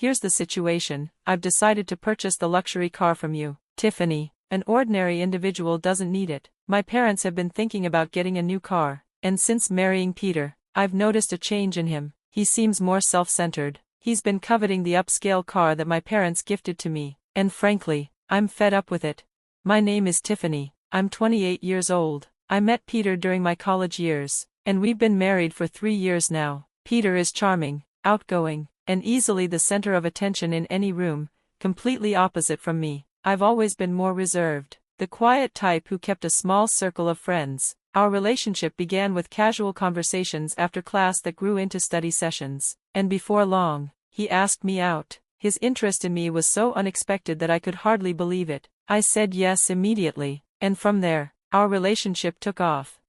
Here's the situation. I've decided to purchase the luxury car from you, Tiffany. An ordinary individual doesn't need it. My parents have been thinking about getting a new car, and since marrying Peter, I've noticed a change in him. He seems more self-centered. He's been coveting the upscale car that my parents gifted to me, and frankly, I'm fed up with it. My name is Tiffany. I'm 28 years old. I met Peter during my college years, and we've been married for 3 years now. Peter is charming, outgoing, and easily the center of attention in any room, completely opposite from me. I've always been more reserved, the quiet type who kept a small circle of friends. Our relationship began with casual conversations after class that grew into study sessions, and before long, he asked me out. His interest in me was so unexpected that I could hardly believe it. I said yes immediately, and from there, our relationship took off.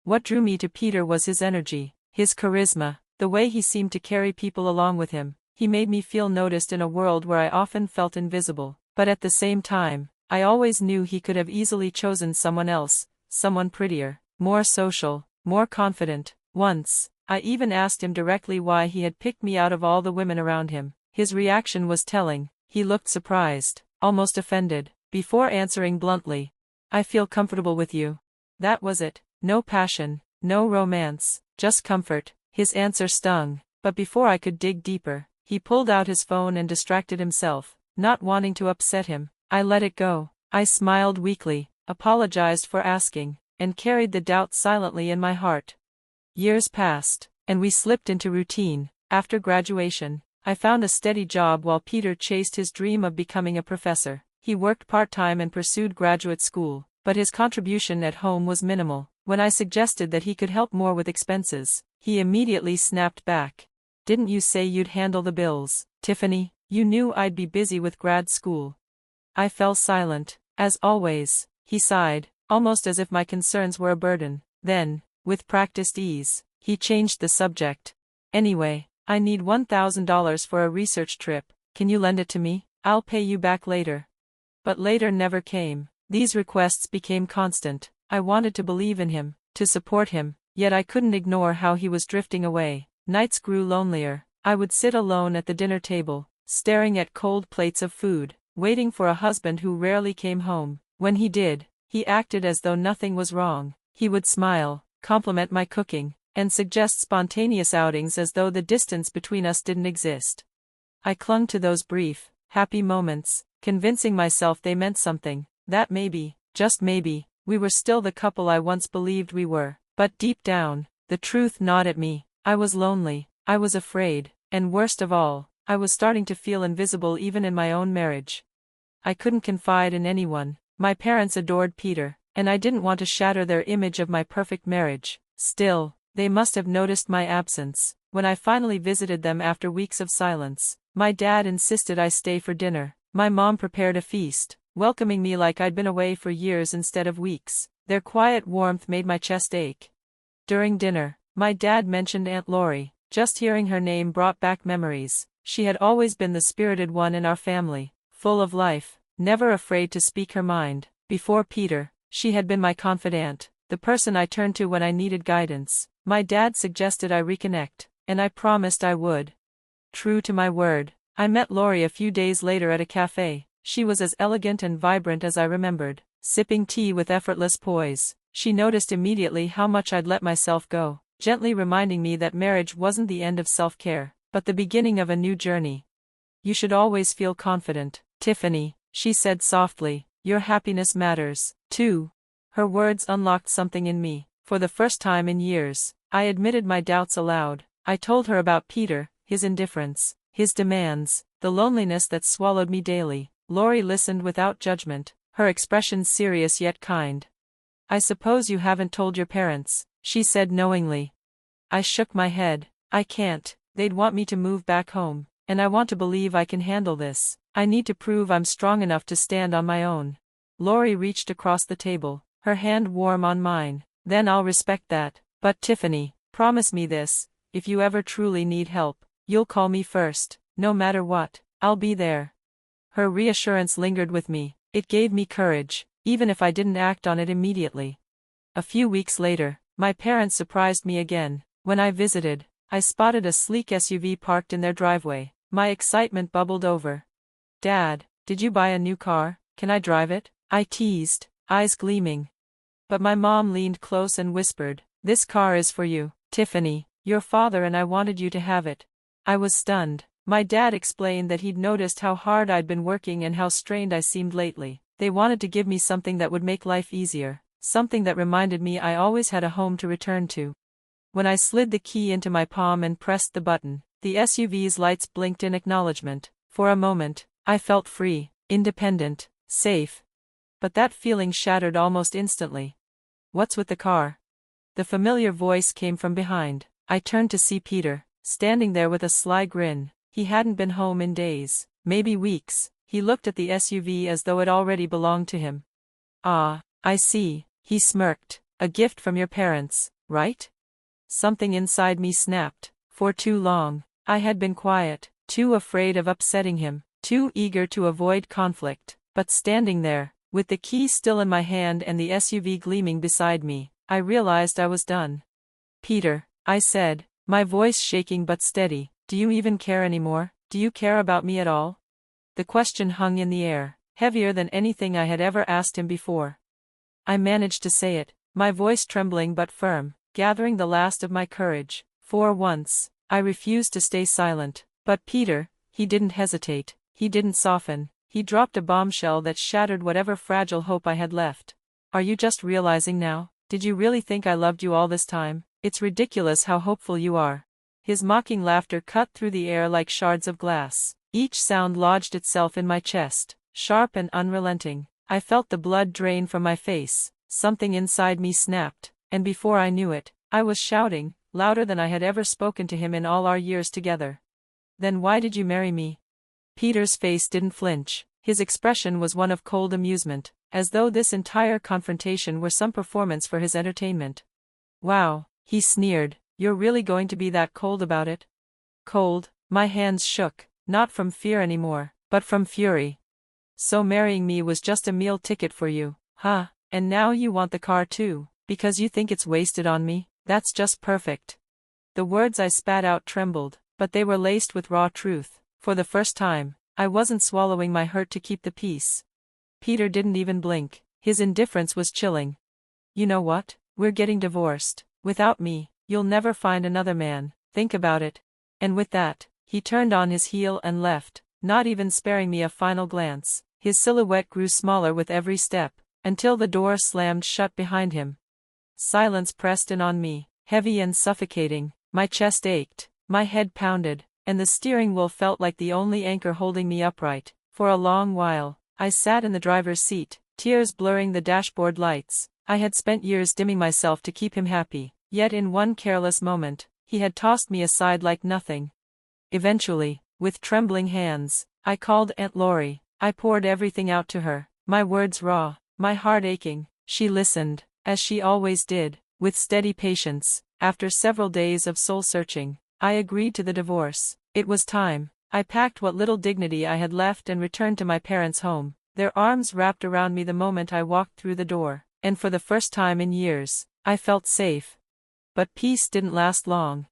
What drew me to Peter was his energy, his charisma, the way he seemed to carry people along with him. He made me feel noticed in a world where I often felt invisible. But at the same time, I always knew he could have easily chosen someone else, someone prettier, more social, more confident. Once, I even asked him directly why he had picked me out of all the women around him. His reaction was telling. He looked surprised, almost offended, before answering bluntly, "I feel comfortable with you." That was it. No passion, no romance, just comfort. His answer stung, but before I could dig deeper, he pulled out his phone and distracted himself. Not wanting to upset him, I let it go. I smiled weakly, apologized for asking, and carried the doubt silently in my heart. Years passed, and we slipped into routine. After graduation, I found a steady job while Peter chased his dream of becoming a professor. He worked part-time and pursued graduate school, but his contribution at home was minimal. When I suggested that he could help more with expenses, he immediately snapped back. "Didn't you say you'd handle the bills, Tiffany? You knew I'd be busy with grad school." I fell silent. As always, he sighed, almost as if my concerns were a burden. Then, with practiced ease, he changed the subject. "Anyway, I need $1,000 for a research trip. Can you lend it to me? I'll pay you back later." But later never came. These requests became constant. I wanted to believe in him, to support him, yet I couldn't ignore how he was drifting away. Nights grew lonelier. I would sit alone at the dinner table, staring at cold plates of food, waiting for a husband who rarely came home. When he did, he acted as though nothing was wrong. He would smile, compliment my cooking, and suggest spontaneous outings as though the distance between us didn't exist. I clung to those brief, happy moments, convincing myself they meant something, that maybe, just maybe, we were still the couple I once believed we were. But deep down, the truth gnawed at me. I was lonely, I was afraid, and worst of all, I was starting to feel invisible even in my own marriage. I couldn't confide in anyone. My parents adored Peter, and I didn't want to shatter their image of my perfect marriage. Still, they must have noticed my absence. When I finally visited them after weeks of silence, my dad insisted I stay for dinner. My mom prepared a feast, welcoming me like I'd been away for years instead of weeks. Their quiet warmth made my chest ache. During dinner, my dad mentioned Aunt Lori. Just hearing her name brought back memories. She had always been the spirited one in our family, full of life, never afraid to speak her mind. Before Peter, she had been my confidant, the person I turned to when I needed guidance. My dad suggested I reconnect, and I promised I would. True to my word, I met Lori a few days later at a cafe. She was as elegant and vibrant as I remembered, sipping tea with effortless poise. She noticed immediately how much I'd let myself go, gently reminding me that marriage wasn't the end of self-care, but the beginning of a new journey. "You should always feel confident, Tiffany," she said softly. "Your happiness matters, too." Her words unlocked something in me. For the first time in years, I admitted my doubts aloud. I told her about Peter, his indifference, his demands, the loneliness that swallowed me daily. Lori listened without judgment, her expression serious yet kind. "I suppose you haven't told your parents," she said knowingly. I shook my head. "I can't. They'd want me to move back home, and I want to believe I can handle this. I need to prove I'm strong enough to stand on my own." Lori reached across the table, her hand warm on mine. "Then I'll respect that. But Tiffany, promise me this, if you ever truly need help, you'll call me first. No matter what, I'll be there." Her reassurance lingered with me. It gave me courage, even if I didn't act on it immediately. A few weeks later, my parents surprised me again. When I visited, I spotted a sleek SUV parked in their driveway. My excitement bubbled over. Dad, did you buy a new car? Can I drive it? I teased, eyes gleaming. But my mom leaned close and whispered, "This car is for you, Tiffany. Your father and I wanted you to have it." I was stunned. My dad explained that he'd noticed how hard I'd been working and how strained I seemed lately. They wanted to give me something that would make life easier, something that reminded me I always had a home to return to. When I slid the key into my palm and pressed the button, the SUV's lights blinked in acknowledgement. For a moment, I felt free, independent, safe. But that feeling shattered almost instantly. "What's with the car?" The familiar voice came from behind. I turned to see Peter, standing there with a sly grin. He hadn't been home in days, maybe weeks. He looked at the SUV as though it already belonged to him. "Ah, I see," he smirked. "A gift from your parents, right?" Something inside me snapped. For too long, I had been quiet, too afraid of upsetting him, too eager to avoid conflict. But standing there, with the key still in my hand and the SUV gleaming beside me, I realized I was done. "Peter," I said, my voice shaking but steady, "do you even care anymore? Do you care about me at all?" The question hung in the air, heavier than anything I had ever asked him before. I managed to say it, my voice trembling but firm, gathering the last of my courage. For once, I refused to stay silent. But Peter, he didn't hesitate, he didn't soften, he dropped a bombshell that shattered whatever fragile hope I had left. "Are you just realizing now? Did you really think I loved you all this time? It's ridiculous how hopeful you are." His mocking laughter cut through the air like shards of glass. Each sound lodged itself in my chest, sharp and unrelenting. I felt the blood drain from my face, something inside me snapped, and before I knew it, I was shouting, louder than I had ever spoken to him in all our years together. "Then why did you marry me?" Peter's face didn't flinch. His expression was one of cold amusement, as though this entire confrontation were some performance for his entertainment. "Wow," he sneered, "you're really going to be that cold about it?" Cold? My hands shook, not from fear anymore, but from fury. "So marrying me was just a meal ticket for you, huh? And now you want the car too, because you think it's wasted on me? That's just perfect." The words I spat out trembled, but they were laced with raw truth. For the first time, I wasn't swallowing my hurt to keep the peace. Peter didn't even blink. His indifference was chilling. "You know what? We're getting divorced. Without me, you'll never find another man. Think about it." And with that, he turned on his heel and left, not even sparing me a final glance. His silhouette grew smaller with every step, until the door slammed shut behind him. Silence pressed in on me, heavy and suffocating. My chest ached, my head pounded, and the steering wheel felt like the only anchor holding me upright. For a long while, I sat in the driver's seat, tears blurring the dashboard lights. I had spent years dimming myself to keep him happy, yet in one careless moment, he had tossed me aside like nothing. Eventually, with trembling hands, I called Aunt Lori. I poured everything out to her, my words raw, my heart aching. She listened, as she always did, with steady patience. After several days of soul-searching, I agreed to the divorce. It was time. I packed what little dignity I had left and returned to my parents' home. Their arms wrapped around me the moment I walked through the door, and for the first time in years, I felt safe. But peace didn't last long.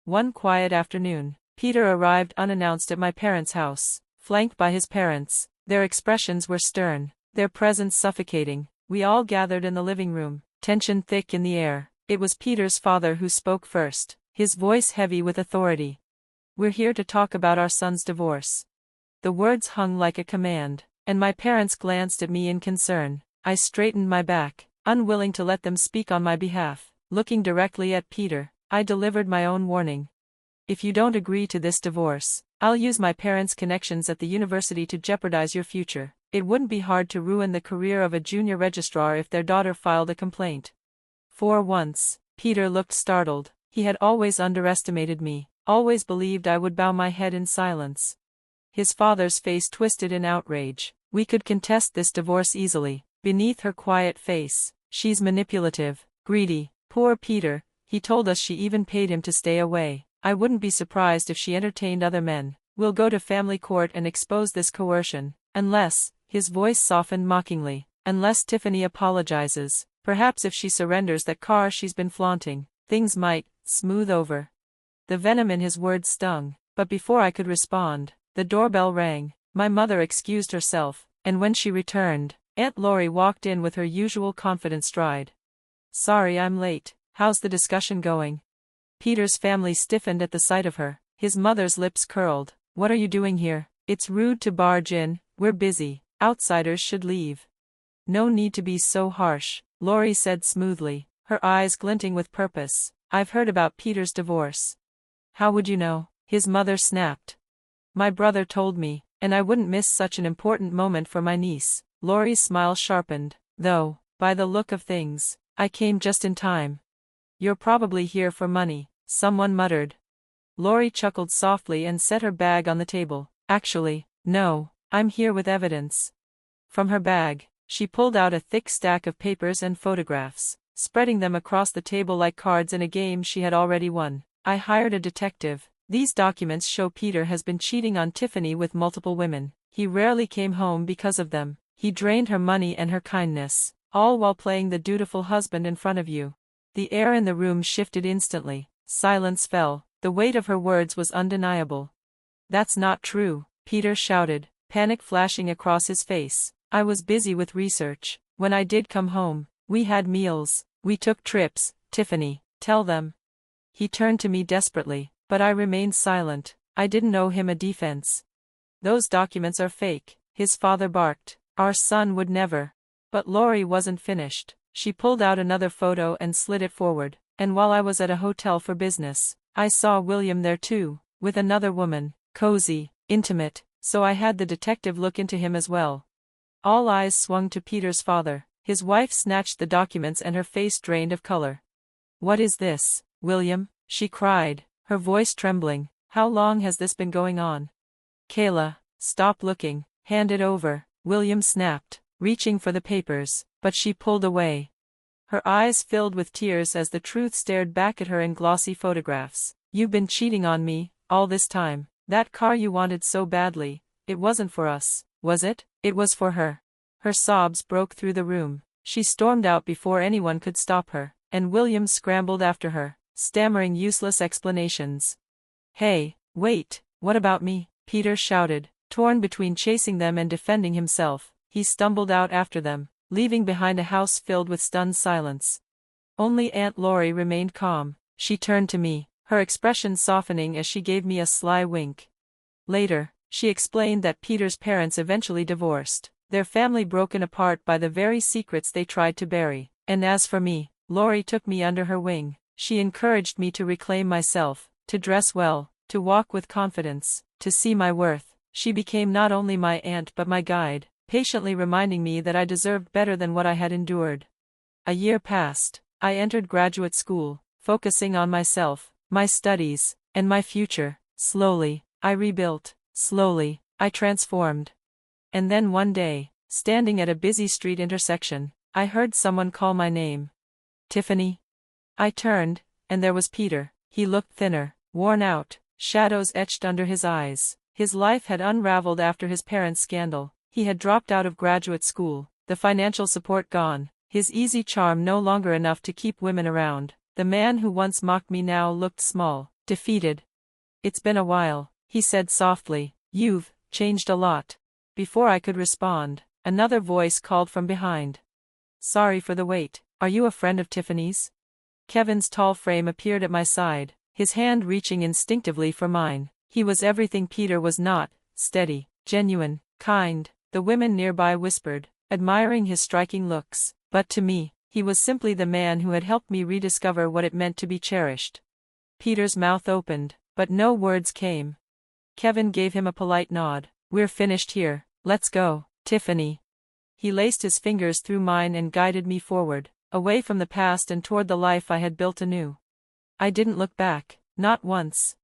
One quiet afternoon, Peter arrived unannounced at my parents' house, flanked by his parents. Their expressions were stern, their presence suffocating. We all gathered in the living room, tension thick in the air. It was Peter's father who spoke first, his voice heavy with authority. "We're here to talk about our son's divorce." The words hung like a command, and my parents glanced at me in concern. I straightened my back, unwilling to let them speak on my behalf. Looking directly at Peter, I delivered my own warning. "If you don't agree to this divorce, I'll use my parents' connections at the university to jeopardize your future. It wouldn't be hard to ruin the career of a junior registrar if their daughter filed a complaint." For once, Peter looked startled. He had always underestimated me, always believed I would bow my head in silence. His father's face twisted in outrage. "We could contest this divorce easily." Beneath her quiet face, "She's manipulative, greedy." Poor Peter, he told us she even paid him to stay away. "I wouldn't be surprised if she entertained other men. We'll go to family court and expose this coercion. Unless," his voice softened mockingly, "unless Tiffany apologizes. Perhaps if she surrenders that car she's been flaunting, things might smooth over." The venom in his words stung. But before I could respond, the doorbell rang. My mother excused herself, and when she returned, Aunt Lori walked in with her usual confident stride. "Sorry I'm late. How's the discussion going?" Peter's family stiffened at the sight of her. His mother's lips curled. "What are you doing here? It's rude to barge in, we're busy. Outsiders should leave." "No need to be so harsh," Lori said smoothly, her eyes glinting with purpose. "I've heard about Peter's divorce." "How would you know?" his mother snapped. "My brother told me, and I wouldn't miss such an important moment for my niece." Lori's smile sharpened, "Though, by the look of things, I came just in time." "You're probably here for money," someone muttered. Lori chuckled softly and set her bag on the table. "Actually, no, I'm here with evidence." From her bag, she pulled out a thick stack of papers and photographs, spreading them across the table like cards in a game she had already won. "I hired a detective. These documents show Peter has been cheating on Tiffany with multiple women. He rarely came home because of them. He drained her money and her kindness, all while playing the dutiful husband in front of you." The air in the room shifted instantly. Silence fell. The weight of her words was undeniable. "That's not true," Peter shouted, panic flashing across his face. "I was busy with research. When I did come home, we had meals, we took trips. Tiffany, tell them." He turned to me desperately, but I remained silent. I didn't owe him a defense. "Those documents are fake," his father barked. "Our son would never." But Lori wasn't finished. She pulled out another photo and slid it forward. "And while I was at a hotel for business, I saw William there too, with another woman, cozy, intimate, so I had the detective look into him as well." All eyes swung to Peter's father. His wife snatched the documents and her face drained of color. "What is this, William?" she cried, her voice trembling. "How long has this been going on?" "Kayla, stop looking, hand it over," William snapped, reaching for the papers, but she pulled away. Her eyes filled with tears as the truth stared back at her in glossy photographs. "You've been cheating on me, all this time. That car you wanted so badly, it wasn't for us, was it? It was for her." Her sobs broke through the room. She stormed out before anyone could stop her, and William scrambled after her, stammering useless explanations. "Hey, wait, what about me?" Peter shouted, torn between chasing them and defending himself. He stumbled out after them, leaving behind a house filled with stunned silence. Only Aunt Lori remained calm. She turned to me, her expression softening as she gave me a sly wink. Later, she explained that Peter's parents eventually divorced, their family broken apart by the very secrets they tried to bury. And as for me, Lori took me under her wing. She encouraged me to reclaim myself, to dress well, to walk with confidence, to see my worth. She became not only my aunt but my guide, patiently reminding me that I deserved better than what I had endured. A year passed. I entered graduate school, focusing on myself, my studies, and my future. Slowly, I rebuilt. Slowly, I transformed. And then one day, standing at a busy street intersection, I heard someone call my name. "Tiffany?" I turned, and there was Peter. He looked thinner, worn out, shadows etched under his eyes. His life had unraveled after his parents' scandal. He had dropped out of graduate school, the financial support gone, his easy charm no longer enough to keep women around. The man who once mocked me now looked small, defeated. "It's been a while," he said softly. "You've changed a lot." Before I could respond, another voice called from behind. "Sorry for the wait. Are you a friend of Tiffany's?" Kevin's tall frame appeared at my side, his hand reaching instinctively for mine. He was everything Peter was not: steady, genuine, kind. The women nearby whispered, admiring his striking looks, but to me, he was simply the man who had helped me rediscover what it meant to be cherished. Peter's mouth opened, but no words came. Kevin gave him a polite nod. "We're finished here, let's go, Tiffany." He laced his fingers through mine and guided me forward, away from the past and toward the life I had built anew. I didn't look back, not once.